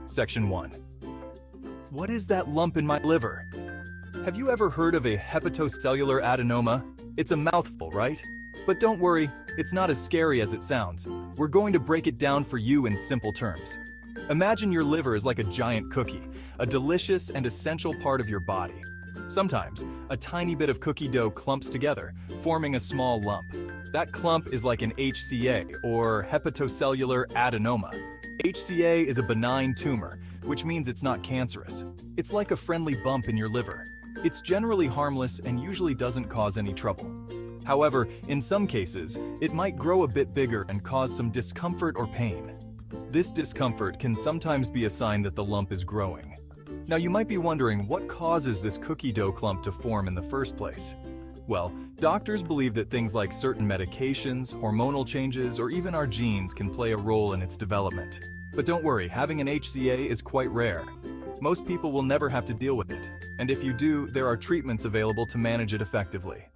Section 1. What is that lump in my liver? Have you ever heard of a hepatocellular adenoma? It's a mouthful, right? But don't worry, it's not as scary as it sounds. We're going to break it down for you in simple terms. Imagine your liver is like a giant cookie, a delicious and essential part of your body. Sometimes, a tiny bit of cookie dough clumps together, forming a small lump. That clump is like an HCA, or hepatocellular adenoma. HCA is a benign tumor, which means it's not cancerous. It's like a friendly bump in your liver. It's generally harmless and usually doesn't cause any trouble. However, in some cases, it might grow a bit bigger and cause some discomfort or pain. This discomfort can sometimes be a sign that the lump is growing. Now you might be wondering what causes this cookie dough clump to form in the first place. Well, doctors believe that things like certain medications, hormonal changes, or even our genes can play a role in its development. But don't worry, having an HCA is quite rare. Most people will never have to deal with it, and if you do, there are treatments available to manage it effectively.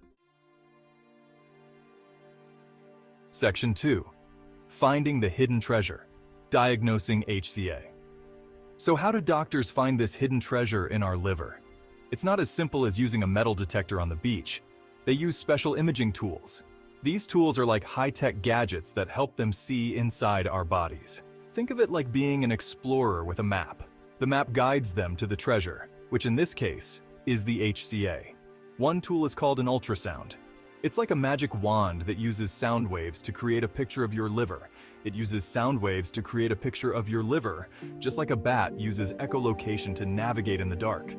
Section 2. Finding the hidden treasure. Diagnosing HCA. So how do doctors find this hidden treasure in our liver? It's not as simple as using a metal detector on the beach. They use special imaging tools. These tools are like high-tech gadgets that help them see inside our bodies. Think of it like being an explorer with a map. The map guides them to the treasure, which in this case is the HCA. One tool is called an ultrasound. It's like a magic wand that uses sound waves to create a picture of your liver. It uses sound waves to create a picture of your liver, just like a bat uses echolocation to navigate in the dark.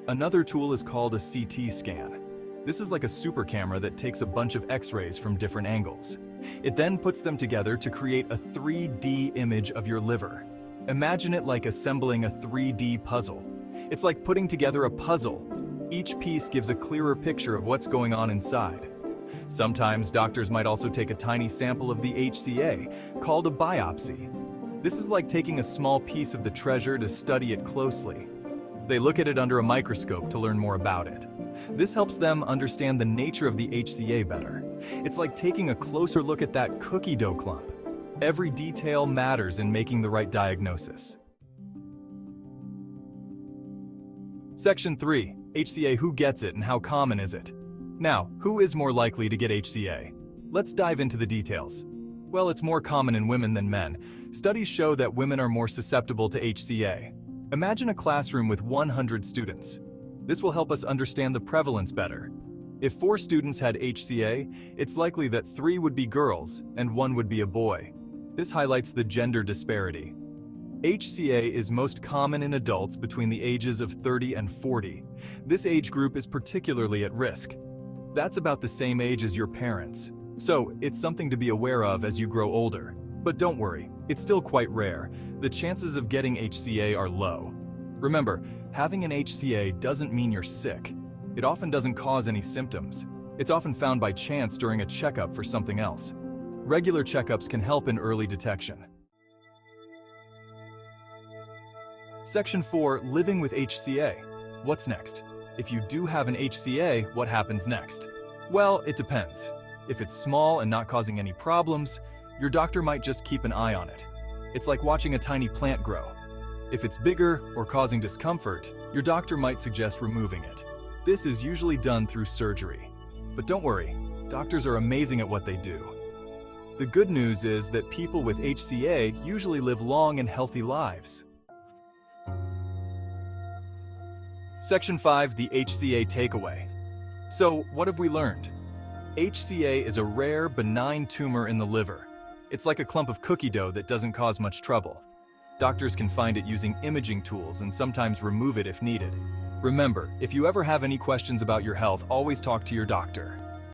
Another tool is called a CT scan. This is like a super camera that takes a bunch of X-rays from different angles. It then puts them together to create a 3D image of your liver. Imagine it like assembling a 3D puzzle. It's like putting together a puzzle. Each piece gives a clearer picture of what's going on inside. Sometimes doctors might also take a tiny sample of the HCA, called a biopsy. This is like taking a small piece of the treasure to study it closely. They look at it under a microscope to learn more about it. This helps them understand the nature of the HCA better. It's like taking a closer look at that cookie dough clump. Every detail matters in making the right diagnosis. Section 3. HCA, who gets it and how common is it? Now, who is more likely to get HCA? Let's dive into the details. Well, it's more common in women than men. Studies show that women are more susceptible to HCA. Imagine a classroom with 100 students. This will help us understand the prevalence better. If 4 students had HCA, it's likely that 3 would be girls and 1 would be a boy. This highlights the gender disparity. HCA is most common in adults between the ages of 30 and 40. This age group is particularly at risk. That's about the same age as your parents. So, it's something to be aware of as you grow older. But don't worry, it's still quite rare. The chances of getting HCA are low. Remember, having an HCA doesn't mean you're sick. It often doesn't cause any symptoms. It's often found by chance during a checkup for something else. Regular checkups can help in early detection. Section 4. Living with HCA. What's next? If you do have an HCA, what happens next? Well, it depends. If it's small and not causing any problems, your doctor might just keep an eye on it. It's like watching a tiny plant grow. If it's bigger or causing discomfort, your doctor might suggest removing it. This is usually done through surgery. But don't worry, doctors are amazing at what they do. The good news is that people with HCA usually live long and healthy lives. Section 5. The HCA takeaway. So, what have we learned? HCA is a rare, benign tumor in the liver. It's like a clump of cookie dough that doesn't cause much trouble. Doctors can find it using imaging tools and sometimes remove it if needed. Remember, if you ever have any questions about your health, always talk to your doctor.